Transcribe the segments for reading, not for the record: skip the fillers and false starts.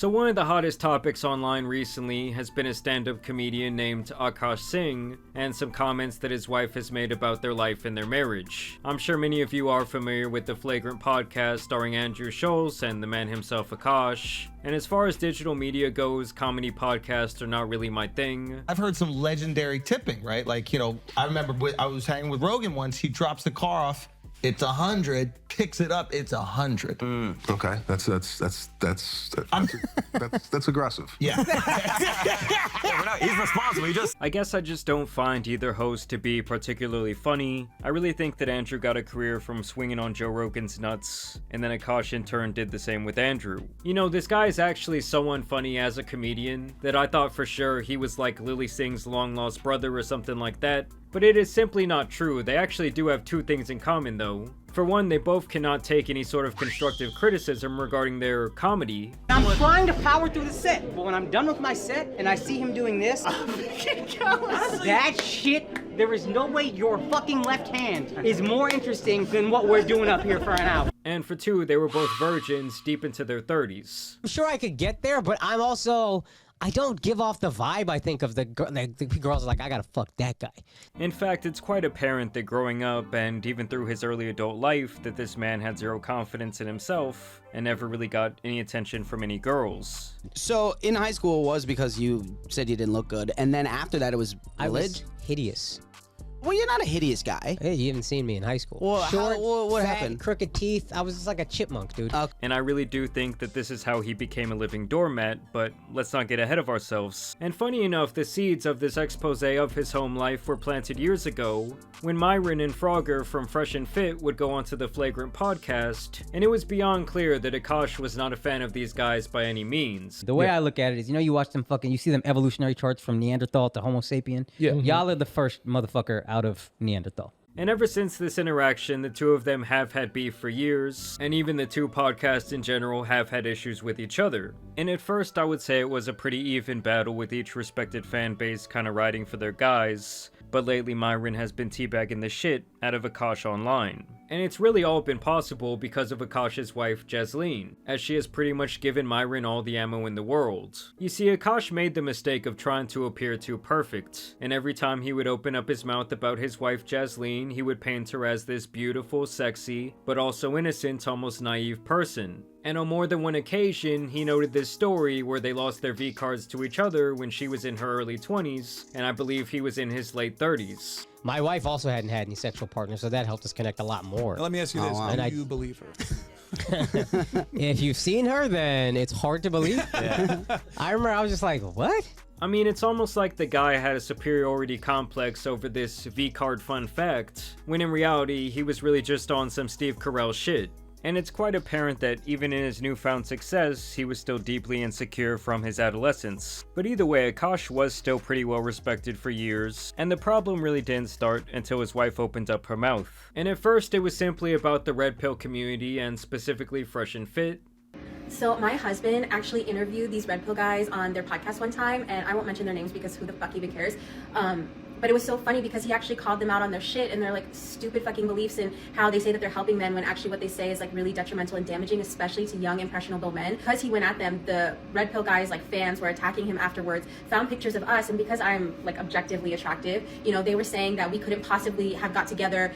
So one of the hottest topics online recently has been a stand-up comedian named Akaash Singh and some comments that his wife has made about their life and their marriage. I'm sure many of you are familiar with the Flagrant podcast starring Andrew Schulz and the man himself Akash. And as far as digital media goes, comedy podcasts are not really my thing. I've heard some legendary tipping, right? Like, I remember I was hanging with Rogan once, he drops the car off, it's 100, picks it up, it's 100. Okay, that's aggressive. Yeah. He's responsible. I guess I just don't find either host to be particularly funny. I really think that Andrew got a career from swinging on Joe Rogan's nuts, and then Akash in turn did the same with Andrew. This guy is actually so unfunny as a comedian that I thought for sure he was like Lily Singh's long-lost brother or something like that. But it is simply not true. They actually do have two things in common though. For one, they both cannot take any sort of constructive criticism regarding their comedy. I'm trying to power through the set, but when I'm done with my set and I see him doing this, that shit, there is no way your fucking left hand is more interesting than what we're doing up here for an hour. And for two, they were both virgins deep into their 30s. I'm sure I could get there, but I don't give off the vibe, I think, of the girls are like, I gotta fuck that guy. In fact, it's quite apparent that growing up, and even through his early adult life, that this man had zero confidence in himself, and never really got any attention from any girls. So, in high school it was because you said you didn't look good, and then after that it was I was hideous. Well, you're not a hideous guy. Hey, you haven't seen me in high school. Well, Short, what fat, happened? Crooked teeth. I was just like a chipmunk, dude. And I really do think that this is how he became a living doormat, but let's not get ahead of ourselves. And funny enough, the seeds of this expose of his home life were planted years ago, when Myron and Frogger from Fresh and Fit would go onto the Flagrant podcast, and it was beyond clear that Akash was not a fan of these guys by any means. The way I look at it is, you watch them you see them evolutionary charts from Neanderthal to Homo sapien? Yeah. Y'all are the first motherfucker out of Neanderthal. And ever since this interaction, the two of them have had beef for years, and even the two podcasts in general have had issues with each other. And at first I would say it was a pretty even battle with each respected fan base kinda riding for their guys, but lately Myron has been teabagging the shit out of Akash online. And it's really all been possible because of Akash's wife, Jasleen, as she has pretty much given Myron all the ammo in the world. You see, Akash made the mistake of trying to appear too perfect, and every time he would open up his mouth about his wife, Jasleen, he would paint her as this beautiful, sexy, but also innocent, almost naive person. And on more than one occasion, he noted this story where they lost their V-cards to each other when she was in her early 20s, and I believe he was in his late 30s. My wife also hadn't had any sexual partners, so that helped us connect a lot more. Let me ask you this, wow. do you believe her? If you've seen her, then it's hard to believe. Yeah. I remember I was just like, what? I mean, it's almost like the guy had a superiority complex over this V-card fun fact, when in reality, he was really just on some Steve Carell shit. And it's quite apparent that even in his newfound success, he was still deeply insecure from his adolescence. But either way, Akash was still pretty well respected for years, and the problem really didn't start until his wife opened up her mouth. And at first, it was simply about the red pill community, and specifically Fresh and Fit. So my husband actually interviewed these red pill guys on their podcast one time, and I won't mention their names because who the fuck even cares. But it was so funny because he actually called them out on their shit and their like stupid fucking beliefs and how they say that they're helping men when actually what they say is like really detrimental and damaging, especially to young impressionable men. Because he went at them, the red pill guys, like fans, were attacking him afterwards, found pictures of us, and because I'm like objectively attractive, they were saying that we couldn't possibly have got together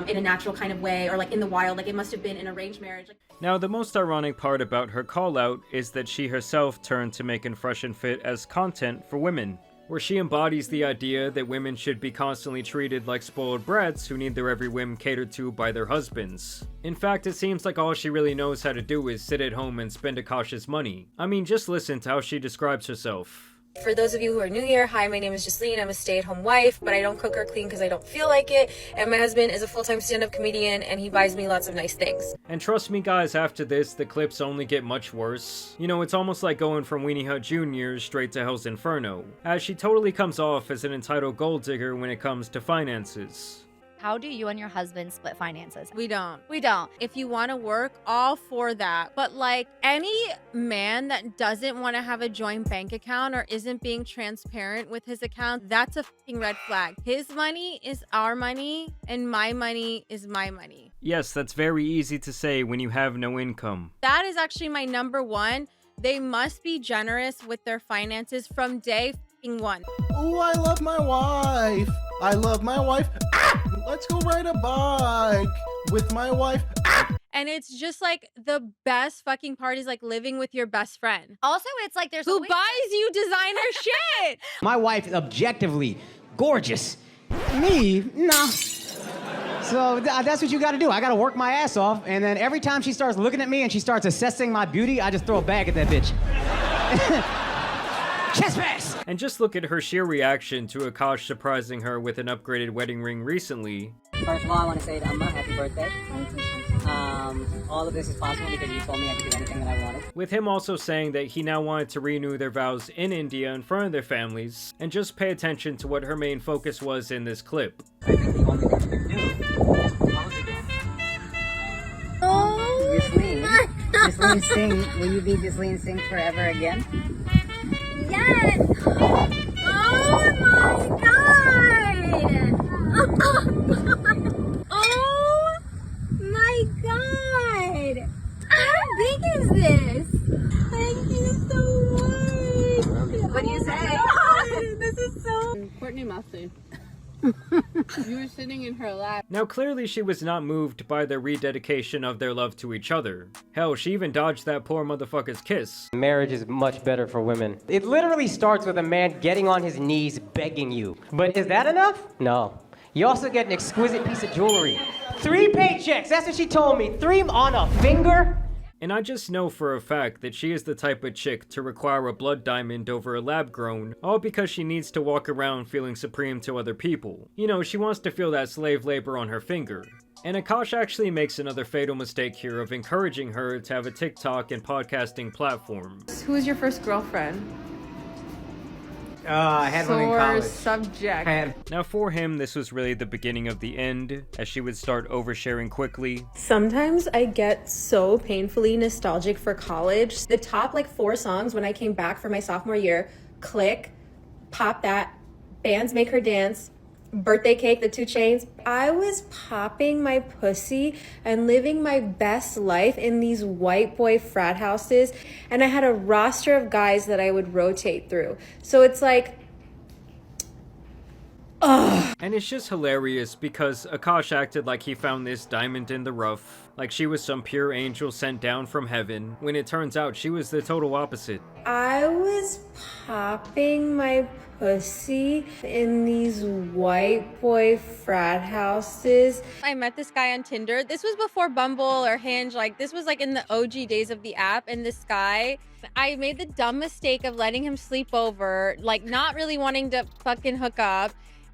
in a natural kind of way or like in the wild, like it must have been an arranged marriage. Now, the most ironic part about her call out is that she herself turned to making Fresh and Fit as content for women, where she embodies the idea that women should be constantly treated like spoiled brats who need their every whim catered to by their husbands. In fact, it seems like all she really knows how to do is sit at home and spend Akash's money. I mean, just listen to how she describes herself. For those of you who are new here, hi, my name is Jasleen. I'm a stay-at-home wife, but I don't cook or clean because I don't feel like it. And my husband is a full-time stand-up comedian, and he buys me lots of nice things. And trust me guys, after this, the clips only get much worse. It's almost like going from Weenie Hut Jr. straight to Hell's Inferno, as she totally comes off as an entitled gold digger when it comes to finances. How do you and your husband split finances? We don't. If you want to work, all for that. But like any man that doesn't want to have a joint bank account or isn't being transparent with his account, that's a fucking red flag. His money is our money and my money is my money. Yes, that's very easy to say when you have no income. That is actually my number one. they must be generous with their finances from day one. Oh, I love my wife. I love my wife. Let's go ride a bike with my wife. And it's just like the best fucking part is like living with your best friend. Also, it's like there's who buys you designer shit. My wife is objectively gorgeous. Me, no. So that's what you got to do. I got to work my ass off, and then every time she starts looking at me and she starts assessing my beauty, I just throw a bag at that bitch. Chest pass! And just look at her sheer reaction to Akash surprising her with an upgraded wedding ring recently. First of all, I want to say, Amma, happy birthday. All of this is possible because you told me I could do anything that I wanted. With him also saying that he now wanted to renew their vows in India in front of their families, and just pay attention to what her main focus was in this clip. I think the only thing you can do is close again. Jasleen. Jasleen Singh, will you be Jasleen Singh forever again? Yes! Oh my god! Oh my god! How big is this? Thank you so much! What do you say? This is so... Courtney Mustard. You were sitting in her lap. Now clearly she was not moved by the rededication of their love to each other. Hell, she even dodged that poor motherfucker's kiss. Marriage is much better for women. It literally starts with a man getting on his knees begging you. But is that enough? No. You also get an exquisite piece of jewelry. 3 paychecks, that's what she told me. 3 on a finger? And I just know for a fact that she is the type of chick to require a blood diamond over a lab-grown, all because she needs to walk around feeling supreme to other people. You know, she wants to feel that slave labor on her finger. And Akash actually makes another fatal mistake here of encouraging her to have a TikTok and podcasting platform. Who was your first girlfriend? I had one in college. Subject. Now for him, this was really the beginning of the end, as she would start oversharing quickly. Sometimes I get so painfully nostalgic for college. The top like 4 songs when I came back for my sophomore year, Click, Pop That, Bands Make Her Dance, Birthday Cake, the 2 Chainz. I was popping my pussy and living my best life in these white boy frat houses, and I had a roster of guys that I would rotate through. So it's like, ugh. And it's just hilarious because Akash acted like he found this diamond in the rough, like she was some pure angel sent down from heaven, when it turns out she was the total opposite. I was popping my pussy in these white boy frat houses. I met this guy on Tinder. This was before Bumble or Hinge. Like, this was like in the OG days of the app. And this guy, I made the dumb mistake of letting him sleep over, like not really wanting to fucking hook up.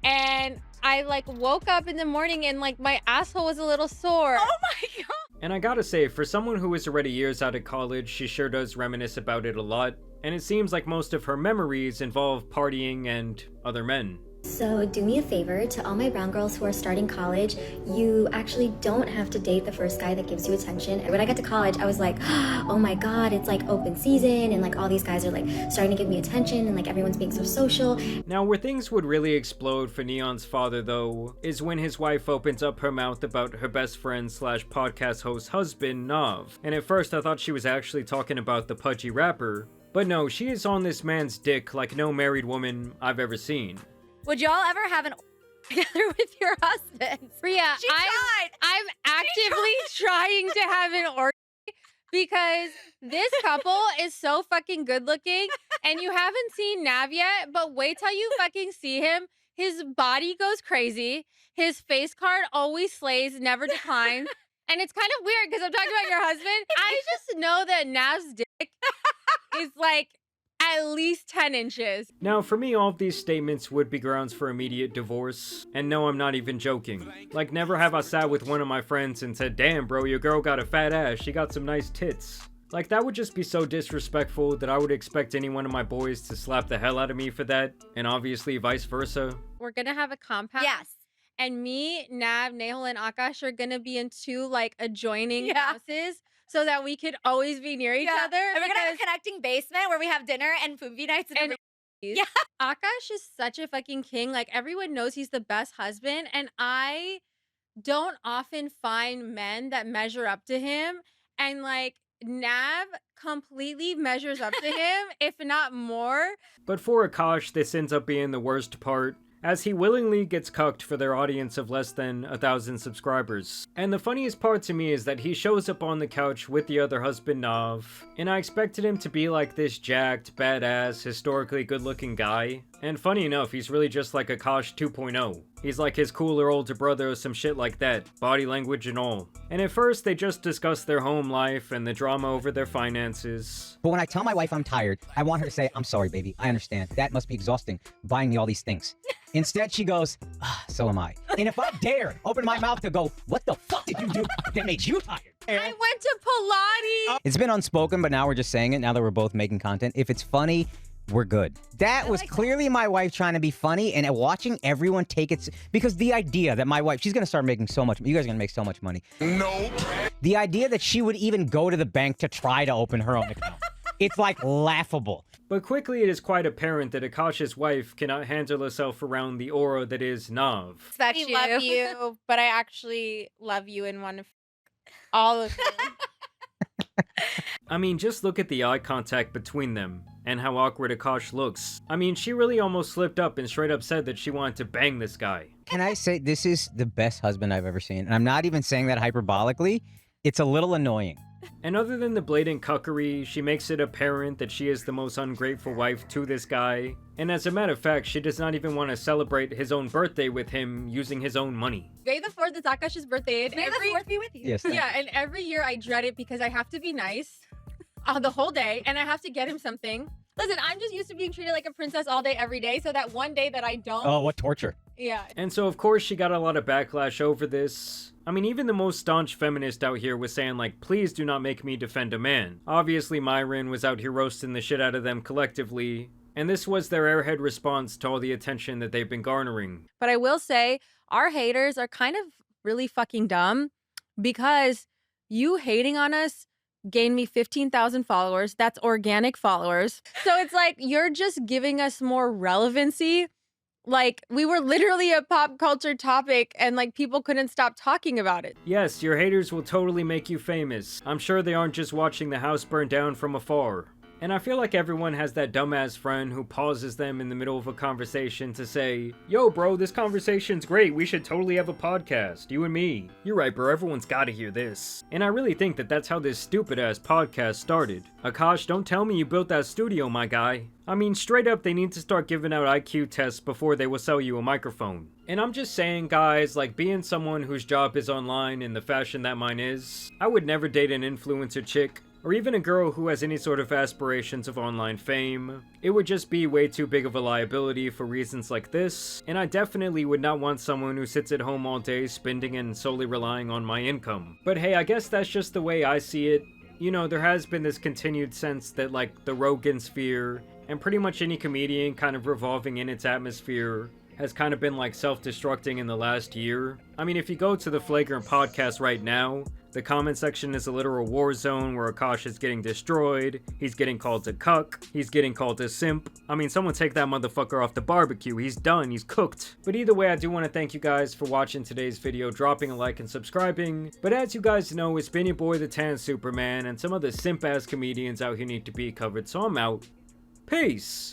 And I like woke up in the morning and like my asshole was a little sore. Oh my god. And I gotta say, for someone who is already years out of college, she sure does reminisce about it a lot. And it seems like most of her memories involve partying and other men. So do me a favor, to all my brown girls who are starting college, you actually don't have to date the first guy that gives you attention. And when I got to college, I was like, oh my god, it's like open season and like all these guys are like starting to give me attention and like everyone's being so social. Now where things would really explode for Neon's father though, is when his wife opens up her mouth about her best friend slash podcast host husband, Nav. And at first I thought she was actually talking about the pudgy rapper, but no, she is on this man's dick like no married woman I've ever seen. Would y'all ever have an together with your husband? Priya, I'm actively trying to have an orgy because this couple is so fucking good looking and you haven't seen Nav yet, but wait till you fucking see him. His body goes crazy. His face card always slays, never declines. And it's kind of weird because I'm talking about your husband. I just know that Nav's dick is like at least 10 inches. Now, for me, all of these statements would be grounds for immediate divorce. And no, I'm not even joking. Like, never have I sat with one of my friends and said, damn, bro, your girl got a fat ass. She got some nice tits. Like, that would just be so disrespectful that I would expect any one of my boys to slap the hell out of me for that. And obviously, vice versa. We're gonna have a compound. Yes. And me, Nav, Nehal, and Akash are gonna be in 2, like, adjoining houses. So that we could always be near each other. And we're gonna have a connecting basement where we have dinner and movie nights and yeah. Akash is such a fucking king. Like, everyone knows he's the best husband. And I don't often find men that measure up to him and, like, Nav completely measures up to him, if not more. But for Akash, this ends up being the worst part, as he willingly gets cucked for their audience of less than 1,000 subscribers. And the funniest part to me is that he shows up on the couch with the other husband, Nav, and I expected him to be like this jacked, badass, historically good-looking guy. And funny enough, he's really just like Akash 2.0. He's like his cooler older brother or some shit like that, body language and all. And at first, they just discuss their home life and the drama over their finances. But when I tell my wife I'm tired, I want her to say, I'm sorry, baby. I understand. That must be exhausting, buying me all these things. Instead, she goes, so am I. And if I dare open my mouth to go, what the fuck did you do that made you tired? I went to Pilates. It's been unspoken, but now we're just saying it now that we're both making content. If it's funny, we're good. That was clearly my wife trying to be funny, and watching everyone take it, because the idea that my wife, she's gonna start making so much, you guys are gonna make so much money. Nope. The idea that she would even go to the bank to try to open her own account. It's like laughable. But quickly it is quite apparent that Akash's wife cannot handle herself around the aura that is Nav. That we love you, but I actually love you and want to all of you. I mean, just look at the eye contact between them, and how awkward Akash looks. I mean, she really almost slipped up and straight up said that she wanted to bang this guy. Can I say, this is the best husband I've ever seen, and I'm not even saying that hyperbolically. It's a little annoying. And other than the blatant cuckery, she makes it apparent that she is the most ungrateful wife to this guy. And as a matter of fact, she does not even want to celebrate his own birthday with him using his own money. May the 4th is Akash's birthday. And May the 4th be with you. Yes. Yeah, and every year I dread it because I have to be nice the whole day, and I have to get him something. Listen, I'm just used to being treated like a princess all day, every day, so that one day that I don't... Oh, what torture. Yeah. And so, of course, she got a lot of backlash over this. I mean, even the most staunch feminist out here was saying, like, please do not make me defend a man. Obviously, Myron was out here roasting the shit out of them collectively, and this was their airhead response to all the attention that they've been garnering. But I will say, our haters are kind of really fucking dumb, because you hating on us gained me 15,000 followers. That's organic followers. So it's like, you're just giving us more relevancy. Like, we were literally a pop culture topic, and like, people couldn't stop talking about it. Yes, your haters will totally make you famous. I'm sure they aren't just watching the house burn down from afar. And I feel like everyone has that dumbass friend who pauses them in the middle of a conversation to say, yo bro, this conversation's great, we should totally have a podcast, you and me. You're right bro, everyone's gotta hear this. And I really think that that's how this stupid ass podcast started. Akash, don't tell me you built that studio, my guy. I mean, straight up, they need to start giving out IQ tests before they will sell you a microphone. And I'm just saying, guys, like, being someone whose job is online in the fashion that mine is, I would never date an influencer chick, or even a girl who has any sort of aspirations of online fame. It would just be way too big of a liability for reasons like this, and I definitely would not want someone who sits at home all day spending and solely relying on my income. But hey, I guess that's just the way I see it. You know, there has been this continued sense that, like, the Rogan sphere, and pretty much any comedian kind of revolving in its atmosphere, has kind of been like self-destructing in the last year. I mean, if you go to the Flagrant podcast right now, the comment section is a literal war zone where Akash is getting destroyed, he's getting called a cuck, he's getting called a simp. I mean, someone take that motherfucker off the barbecue, he's done, he's cooked. But either way, I do want to thank you guys for watching today's video, dropping a like and subscribing. But as you guys know, it's been your boy the Tan Superman, and some other simp-ass comedians out here need to be covered, so I'm out. Peace!